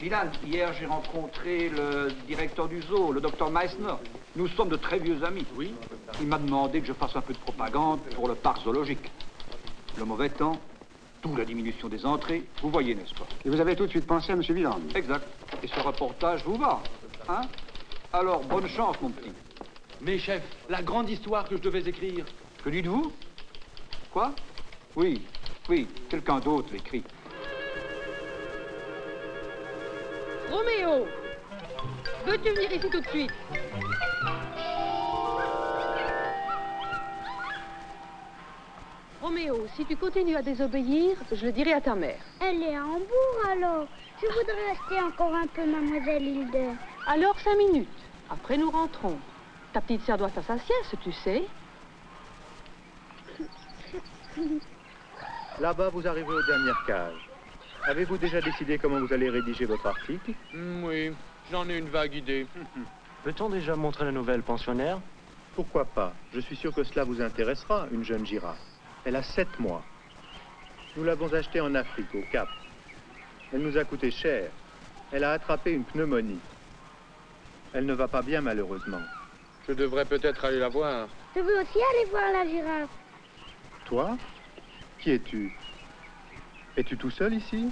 Dylan, hier j'ai rencontré le directeur du zoo, le docteur Meissner. Nous sommes de très vieux amis. Oui. Il m'a demandé que je fasse un peu de propagande pour le parc zoologique. Le mauvais temps, d'où la diminution des entrées, vous voyez, n'est-ce pas? Et vous avez tout de suite pensé à M. Villand? Exact. Et ce reportage vous va, hein? Alors, bonne chance, mon petit. Mais chef, la grande histoire que je devais écrire. Que dites-vous? Quoi? Oui, quelqu'un d'autre l'écrit. Roméo, veux-tu venir ici tout de suite? Roméo, si tu continues à désobéir, je le dirai à ta mère. Elle est à Hambourg alors. Je voudrais rester encore un peu, mademoiselle Hilde. Alors 5 minutes. Après, nous rentrons. Ta petite sœur doit faire sa sieste, tu sais. Là-bas, vous arrivez aux dernières cages. Avez-vous déjà décidé comment vous allez rédiger votre article? Oui, j'en ai une vague idée. Peut-on déjà montrer la nouvelle pensionnaire? Pourquoi pas? Je suis sûr que cela vous intéressera, une jeune girafe. Elle a 7 mois. Nous l'avons achetée en Afrique, au Cap. Elle nous a coûté cher. Elle a attrapé une pneumonie. Elle ne va pas bien, malheureusement. Je devrais peut-être aller la voir. Je veux aussi aller voir la girafe. Toi? Qui es-tu? Es-tu tout seul ici?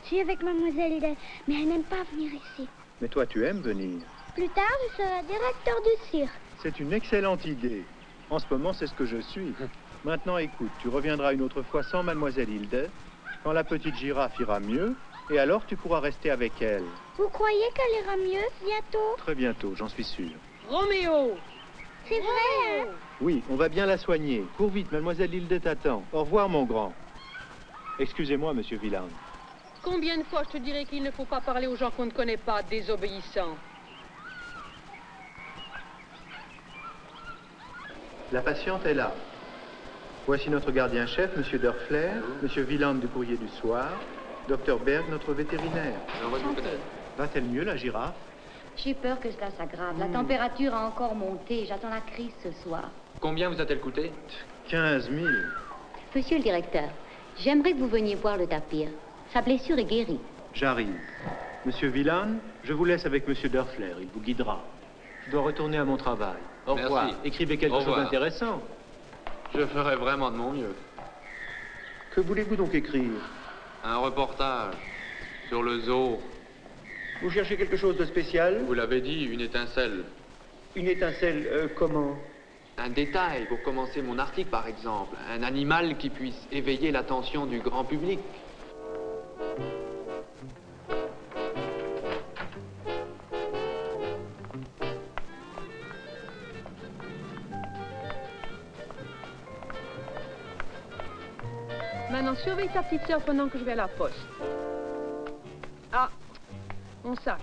Je suis avec mademoiselle Hilde, mais elle n'aime pas venir ici. Mais toi, tu aimes venir. Plus tard, je serai directeur du cirque. C'est une excellente idée. En ce moment, c'est ce que je suis. Maintenant, écoute, tu reviendras une autre fois sans mademoiselle Hilde, quand la petite girafe ira mieux, et alors tu pourras rester avec elle. Vous croyez qu'elle ira mieux bientôt? Très bientôt, j'en suis sûr. Roméo! C'est vrai, hein? Oui, on va bien la soigner. Cours vite, mademoiselle Hilde t'attend. Au revoir, mon grand. Excusez-moi, monsieur Villand. Combien de fois je te dirai qu'il ne faut pas parler aux gens qu'on ne connaît pas, désobéissants? La patiente est là. Voici notre gardien-chef, monsieur Dörfler, monsieur Villand du courrier du soir, docteur Berg, notre vétérinaire. Va-t-elle mieux, la girafe? J'ai peur que cela s'aggrave. La température a encore monté. J'attends la crise ce soir. Combien vous a-t-elle coûté? 15 000. Monsieur le directeur, j'aimerais que vous veniez voir le tapir. Sa blessure est guérie. J'arrive. Monsieur Villand, je vous laisse avec monsieur Dörfler. Il vous guidera. Je dois retourner à mon travail. Au Merci. revoir. Écrivez quelque Au chose revoir. d'intéressant. Je ferai vraiment de mon mieux. Que voulez-vous donc écrire? Un reportage sur le zoo. Vous cherchez quelque chose de spécial? Vous l'avez dit, une étincelle. Une étincelle, comment? Un détail pour commencer mon article, par exemple. Un animal qui puisse éveiller l'attention du grand public. Maintenant, surveille ta petite sœur pendant que je vais à la poste. Ah, mon sac.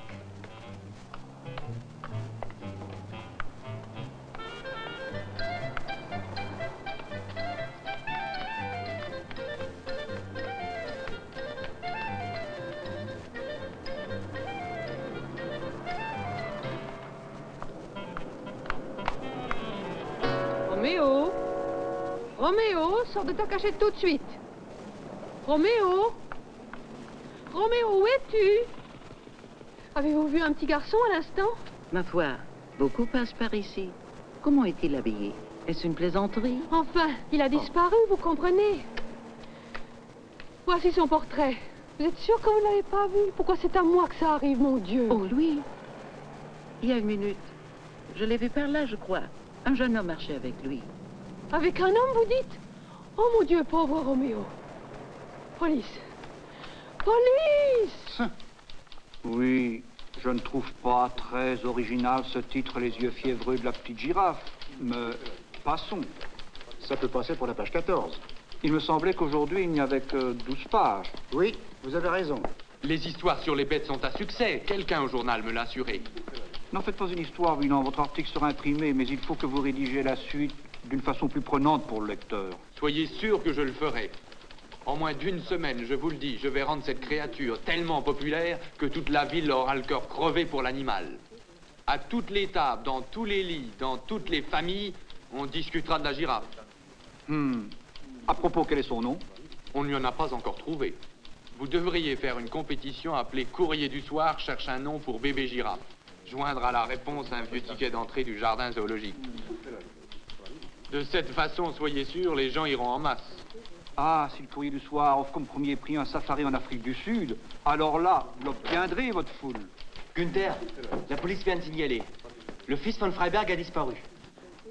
Roméo! Roméo, sors de ta cachette tout de suite. Roméo! Roméo, où es-tu? Avez-vous vu un petit garçon à l'instant? Ma foi, beaucoup passent par ici. Comment est-il habillé? Est-ce une plaisanterie? Enfin, il a disparu, vous comprenez? Voici son portrait. Vous êtes sûr que vous ne l'avez pas vu? Pourquoi c'est à moi que ça arrive, mon Dieu? Oh, lui? Il y a une minute. Je l'ai vu par là, je crois. Un jeune homme marchait avec lui. Avec un homme, vous dites? Oh, mon Dieu, pauvre Roméo. Police! Police! Oui, je ne trouve pas très original ce titre, Les yeux fiévreux de la petite girafe. Mais passons. Ça peut passer pour la page 14. Il me semblait qu'aujourd'hui, il n'y avait que 12 pages. Oui, vous avez raison. Les histoires sur les bêtes sont à succès. Quelqu'un au journal me l'a assuré. N'en faites pas une histoire, Villand. Votre article sera imprimé, mais il faut que vous rédigez la suite d'une façon plus prenante pour le lecteur. Soyez sûr que je le ferai. En moins d'une semaine, je vous le dis, je vais rendre cette créature tellement populaire que toute la ville aura le cœur crevé pour l'animal. À toutes les tables, dans tous les lits, dans toutes les familles, on discutera de la girafe. À propos, quel est son nom? On ne lui en a pas encore trouvé. Vous devriez faire une compétition appelée Courrier du soir cherche un nom pour bébé girafe. Joindre à la réponse un vieux ticket d'entrée du jardin zoologique. De cette façon, soyez sûr, les gens iront en masse. Ah, si le Courrier du Soir offre comme premier prix un safari en Afrique du Sud, alors là, vous l'obtiendrez, votre foule. Günther, la police vient de signaler. Le fils von Freiberg a disparu.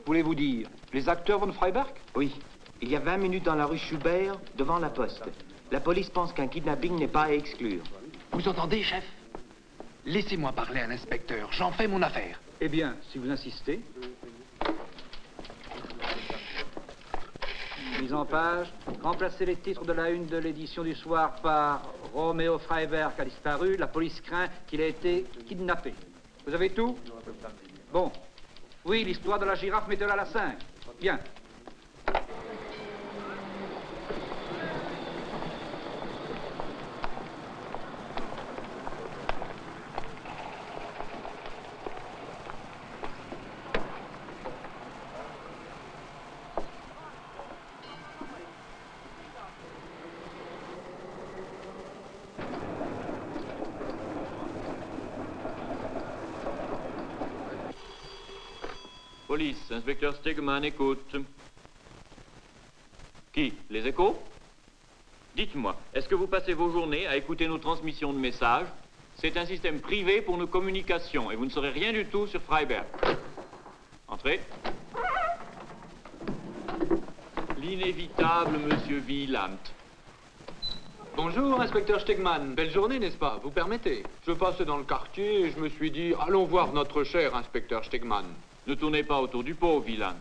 Voulez-vous dire, les acteurs von Freiberg? Oui. Il y a 20 minutes dans la rue Schubert, devant la poste. La police pense qu'un kidnapping n'est pas à exclure. Vous entendez, chef? Laissez-moi parler à l'inspecteur, j'en fais mon affaire. Eh bien, si vous insistez. Mise en page, remplacez les titres de la une de l'édition du soir par Roméo Freiberg a disparu, la police craint qu'il ait été kidnappé. Vous avez tout? Bon. Oui, l'histoire de la girafe, mettez-la à la 5. Bien. Police, inspecteur Stegman, écoute. Qui? Les échos? Dites-moi, est-ce que vous passez vos journées à écouter nos transmissions de messages? C'est un système privé pour nos communications et vous ne saurez rien du tout sur Freiberg. Entrez. L'inévitable monsieur Wieland. Bonjour, inspecteur Stegman. Belle journée, n'est-ce pas? Vous permettez? Je passais dans le quartier et je me suis dit, allons voir notre cher inspecteur Stegman. Ne tournez pas autour du pot, Wieland.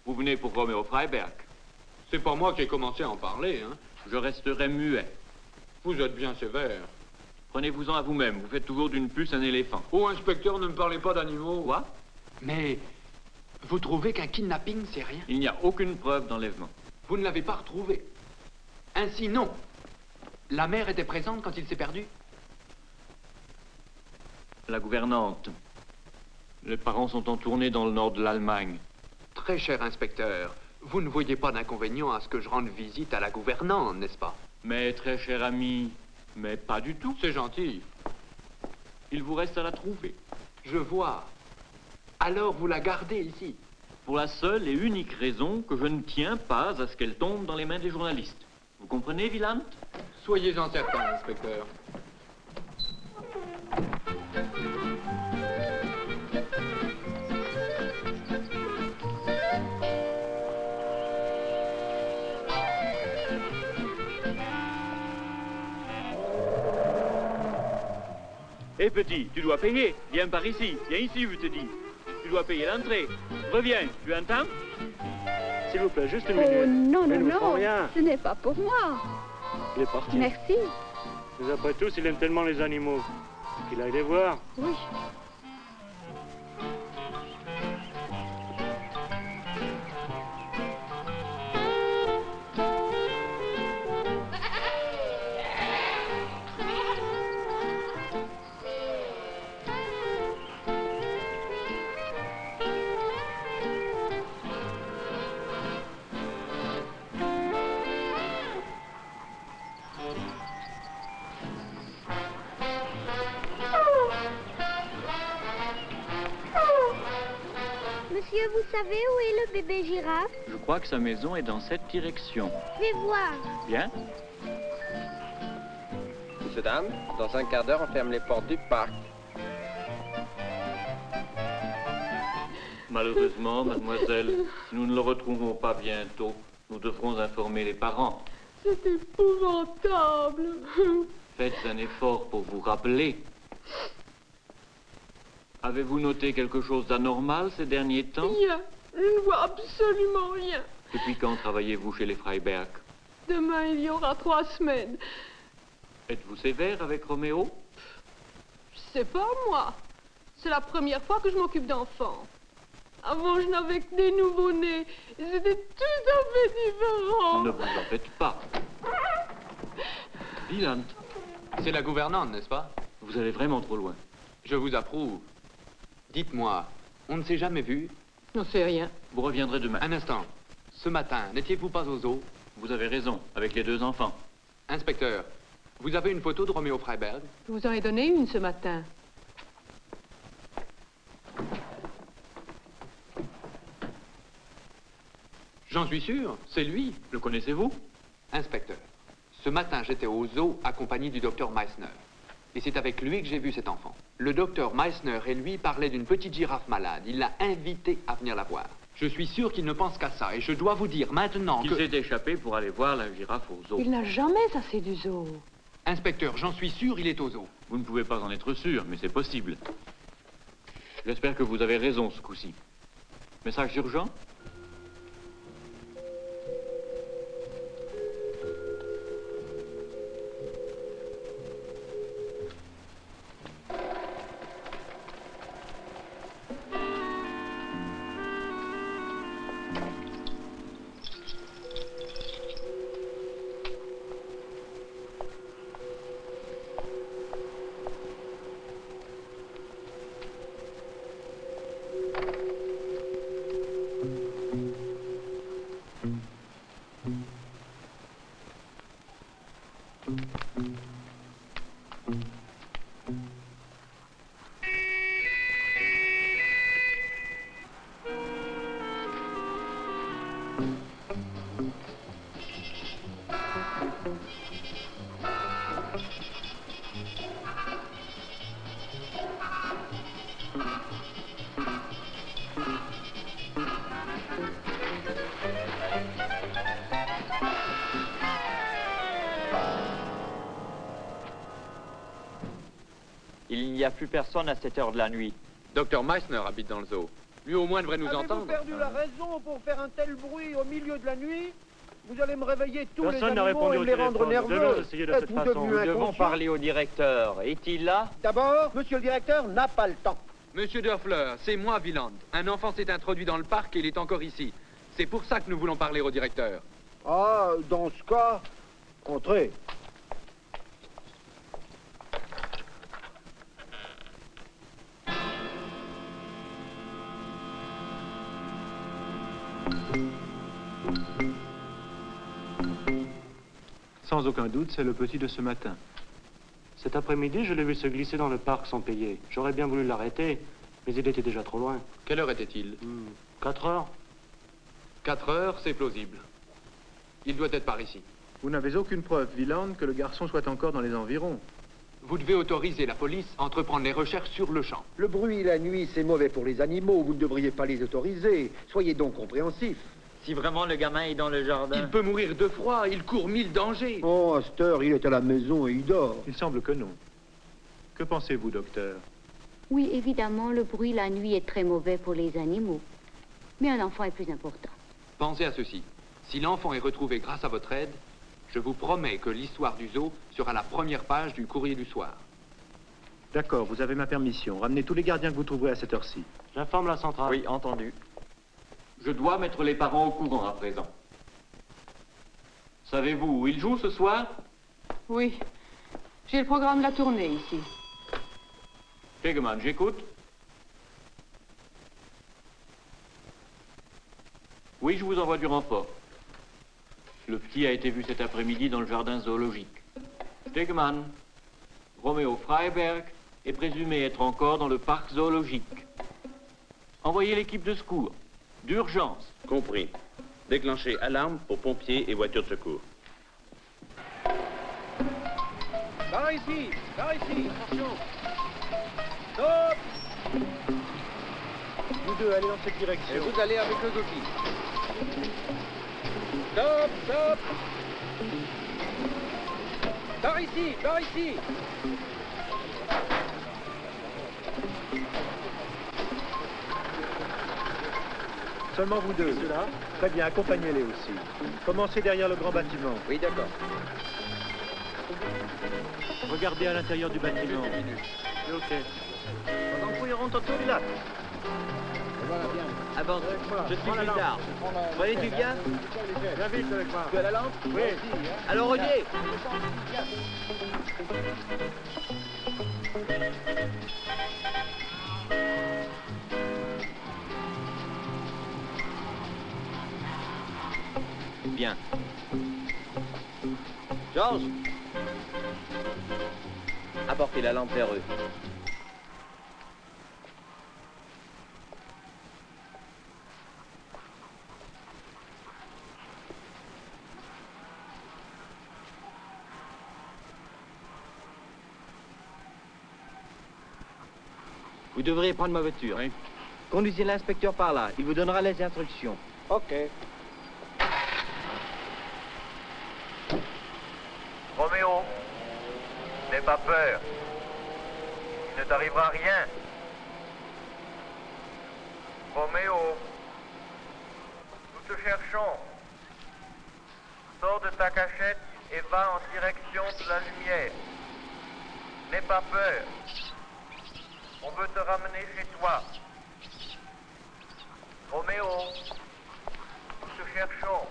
Vous venez pour Roméo Freiberg. C'est pas moi qui ai commencé à en parler, hein. Je resterai muet. Vous êtes bien sévère. Prenez-vous-en à vous-même. Vous faites toujours d'une puce un éléphant. Oh, inspecteur, ne me parlez pas d'animaux. Quoi? Mais vous trouvez qu'un kidnapping, c'est rien? Il n'y a aucune preuve d'enlèvement. Vous ne l'avez pas retrouvé. Ainsi, non. La mère était présente quand il s'est perdu? La gouvernante. Les parents sont en tournée dans le nord de l'Allemagne. Très cher inspecteur, vous ne voyez pas d'inconvénient à ce que je rende visite à la gouvernante, n'est-ce pas? Mais très cher ami, mais pas du tout. C'est gentil. Il vous reste à la trouver. Je vois. Alors vous la gardez ici? Pour la seule et unique raison que je ne tiens pas à ce qu'elle tombe dans les mains des journalistes. Vous comprenez, Wieland? Soyez-en certain, inspecteur. Hé petit, tu dois payer. Viens par ici. Viens ici, je te dis. Tu dois payer l'entrée. Reviens, tu entends? S'il vous plaît, juste une minute. Oh non, Mais non, ne vous prends non, rien. ce n'est pas pour moi. Il est parti. Merci. Mais après tout, il aime tellement les animaux. Qu'il aille les voir. Oui. Monsieur, vous savez où est le bébé girafe? Je crois que sa maison est dans cette direction. Je vais voir. Bien? Messieurs, dames, dans un quart d'heure, on ferme les portes du parc. Malheureusement, mademoiselle, si nous ne le retrouvons pas bientôt, nous devrons informer les parents. C'est épouvantable. Faites un effort pour vous rappeler. Avez-vous noté quelque chose d'anormal ces derniers temps? Rien. Je ne vois absolument rien. Depuis quand travaillez-vous chez les Freiberg? Demain, il y aura 3 semaines. Êtes-vous sévère avec Roméo? Je sais pas, moi. C'est la première fois que je m'occupe d'enfants. Avant, je n'avais que des nouveau-nés. C'était tout à fait différent. Ne vous en faites pas. Wieland, C'est la gouvernante, n'est-ce pas? vous allez vraiment trop loin. Je vous approuve. Dites-moi, on ne s'est jamais vu? Non, c'est rien. Vous reviendrez demain. Un instant. Ce matin, n'étiez-vous pas aux eaux? Vous avez raison, avec les 2 enfants. Inspecteur, Vous avez une photo de Roméo Freiberg? Je vous en ai donné une ce matin. J'en suis sûr, c'est lui. Le connaissez-vous? Inspecteur, ce matin j'étais au zoo accompagné du docteur Meissner. Et c'est avec lui que j'ai vu cet enfant. Le docteur Meissner et lui parlaient d'une petite girafe malade. Il l'a invité à venir la voir. Je suis sûr qu'il ne pense qu'à ça. Et je dois vous dire maintenant qu'il s'est échappé pour aller voir la girafe au zoo. Il n'a jamais assez du zoo. Inspecteur, j'en suis sûr, il est au zoo. Vous ne pouvez pas en être sûr, mais c'est possible. J'espère que vous avez raison ce coup-ci. Message urgent? Il n'y a plus personne à cette heure de la nuit. Docteur Meissner habite dans le zoo. Lui au moins devrait nous entendre. Avez-vous perdu la raison pour faire un tel bruit au milieu de la nuit? Vous allez me réveiller tous Personne les n'a animaux répondu et au me les rendre téléphone. Nous nerveux. devons essayer de cette Êtes-vous façon. devenu Nous devons inconscient? parler au directeur. Est-il là? D'abord, monsieur le directeur n'a pas le temps. Monsieur Dörfler, c'est moi, Wieland. Un enfant s'est introduit dans le parc et il est encore ici. C'est pour ça que nous voulons parler au directeur. Ah, dans ce cas, entrez. Sans aucun doute, c'est le petit de ce matin. Cet après-midi, je l'ai vu se glisser dans le parc sans payer. J'aurais bien voulu l'arrêter, mais il était déjà trop loin. Quelle heure était-il? 4 heures. 4 heures, c'est plausible. Il doit être par ici. Vous n'avez aucune preuve, Wieland, que le garçon soit encore dans les environs. Vous devez autoriser la police à entreprendre les recherches sur le champ. Le bruit la nuit, c'est mauvais pour les animaux. Vous ne devriez pas les autoriser. Soyez donc compréhensif. Si vraiment le gamin est dans le jardin... Il peut mourir de froid, il court 1000 dangers. Oh, à cette heure, il est à la maison et il dort. Il semble que non. Que pensez-vous, docteur? Oui, évidemment, le bruit la nuit est très mauvais pour les animaux. Mais un enfant est plus important. Pensez à ceci. Si l'enfant est retrouvé grâce à votre aide, je vous promets que l'histoire du zoo sera la première page du courrier du soir. D'accord, vous avez ma permission. Ramenez tous les gardiens que vous trouverez à cette heure-ci. J'informe la centrale. Oui, entendu. Je dois mettre les parents au courant à présent. Savez-vous où ils jouent ce soir? Oui. J'ai le programme de la tournée ici. Tegeman, j'écoute. Oui, je vous envoie du renfort. Le petit a été vu cet après-midi dans le jardin zoologique. Tegeman, Roméo Freiberg est présumé être encore dans le parc zoologique. Envoyez l'équipe de secours. D'urgence. Compris. Déclenchez alarme pour pompiers et voitures de secours. Par ici, attention. Stop. Vous deux, allez dans cette direction. Et vous allez avec le jockey. Stop, stop. Par ici. Seulement vous deux. Cela. Très bien, accompagnez-les aussi. Commencez derrière le grand bâtiment. Oui, d'accord. Regardez à l'intérieur du bâtiment. Ok. Pendant que ils autour du lac. Voilà, bien. Aborde, je suis plus tard. Prenez-tu bien? Viens vite avec moi. Tu as la lampe? Oui. Alors, Rodier! Bien. Georges, Apportez la lampe vers eux. Vous devriez prendre ma voiture. Oui. Conduisez l'inspecteur par là. Il vous donnera les instructions. Ok. Roméo, n'aie pas peur. Il ne t'arrivera rien. Roméo, nous te cherchons. Sors de ta cachette et va en direction de la lumière. N'aie pas peur. On veut te ramener chez toi. Roméo, nous te cherchons.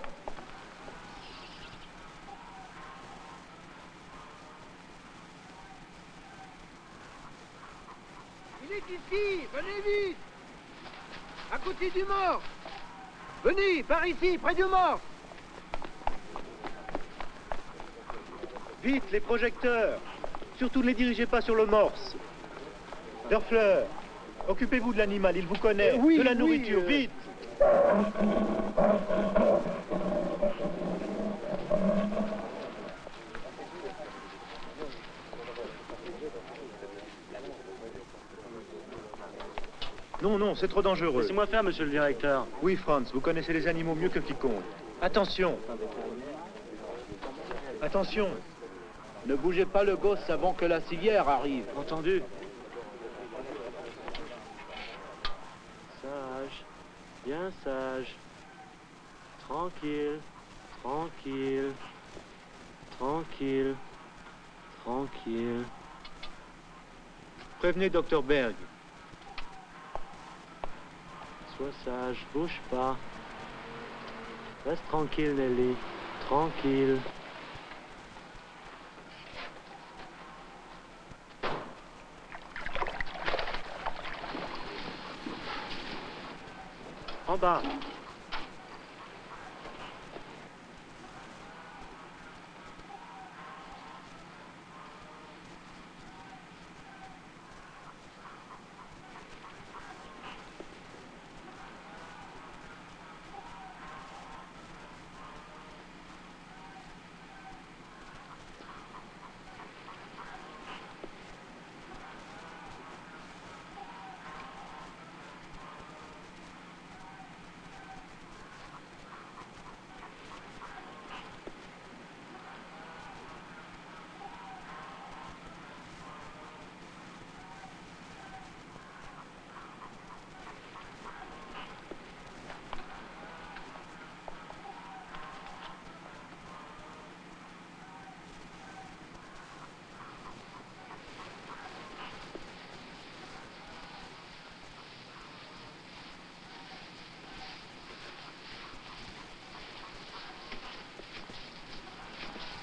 Il est ici, venez vite. À côté du mort. Venez, par ici, près du mort. Vite, les projecteurs. Surtout ne les dirigez pas sur le morse. Dörfler, occupez-vous de l'animal, il vous connaît. Oui, de la nourriture, vite. Non, non, c'est trop dangereux. Laissez-moi faire, monsieur le directeur. Oui, Franz, vous connaissez les animaux mieux que quiconque. Attention. Attention. Ne bougez pas le gosse avant que la civière arrive. Entendu. Sage. Bien sage. Tranquille. Tranquille. Tranquille. Tranquille. Prévenez Dr Berg. Sois sage, bouge pas. Reste tranquille, Nelly. Tranquille. En bas.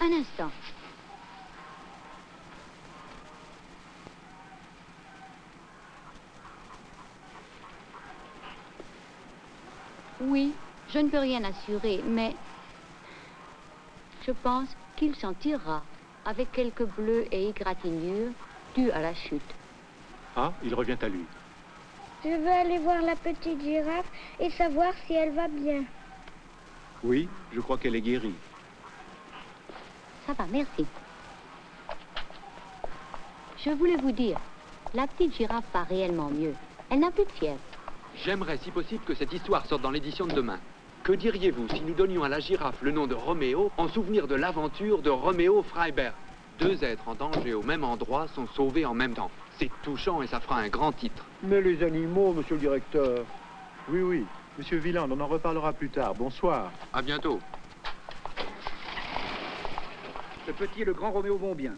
Un instant. Oui, je ne peux rien assurer, mais je pense qu'il s'en tirera avec quelques bleus et égratignures dues à la chute. Ah, il revient à lui. Je veux aller voir la petite girafe et savoir si elle va bien. Oui, je crois qu'elle est guérie. Ça va, merci. Je voulais vous dire, la petite girafe va réellement mieux. Elle n'a plus de fièvre. J'aimerais, si possible, que cette histoire sorte dans l'édition de demain. Que diriez-vous si nous donnions à la girafe le nom de Roméo en souvenir de l'aventure de Roméo Freiberg? Deux êtres en danger au même endroit sont sauvés en même temps. C'est touchant et ça fera un grand titre. Mais les animaux, monsieur le directeur. Oui, oui. Monsieur Wieland, on en reparlera plus tard. Bonsoir. À bientôt. Ce petit et le grand Roméo vont bien.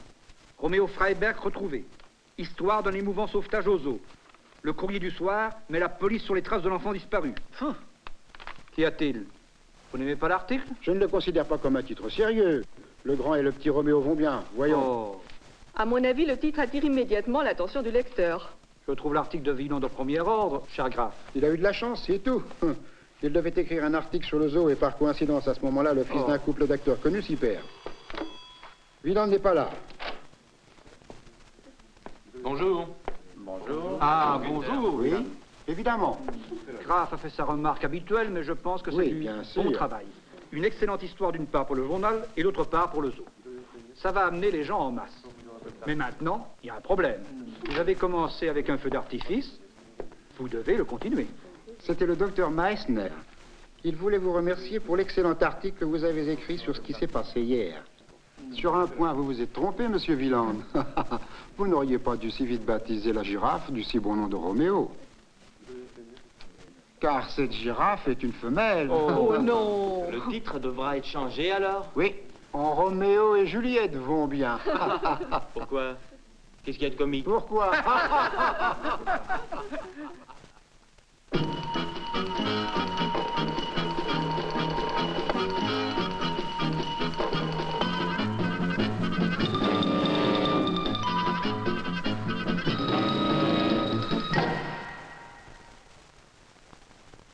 Roméo Freiberg retrouvé. Histoire d'un émouvant sauvetage aux eaux. Le courrier du soir met la police sur les traces de l'enfant disparu. Qu'y a-t-il? Vous n'aimez pas l'article? Je ne le considère pas comme un titre sérieux. Le grand et le petit Roméo vont bien, voyons. Oh. À mon avis, le titre attire immédiatement l'attention du lecteur. Je trouve l'article de Wieland de premier ordre, cher Graf. Il a eu de la chance, c'est tout. Il devait écrire un article sur le zoo et par coïncidence, à ce moment-là, le fils d'un couple d'acteurs connus s'y perd. Wieland n'est pas là. Bonjour. Bonjour. Ah, bonjour. Oui, évidemment. Graff a fait sa remarque habituelle, mais je pense que c'est Oui, du bien sûr. bon travail. Une excellente histoire d'une part pour le journal et d'autre part pour le zoo. Ça va amener les gens en masse. Mais maintenant, il y a un problème. Vous avez commencé avec un feu d'artifice, vous devez le continuer. C'était le docteur Meissner. Il voulait vous remercier pour l'excellent article que vous avez écrit sur ce qui s'est passé hier. Sur un point, vous vous êtes trompé, monsieur Wieland. Vous n'auriez pas dû si vite baptiser la girafe du si bon nom de Roméo. Car cette girafe est une femelle. Oh non! Le titre devra être changé alors? Oui, en Roméo et Juliette vont bien. Pourquoi? Qu'est-ce qu'il y a de comique? Pourquoi?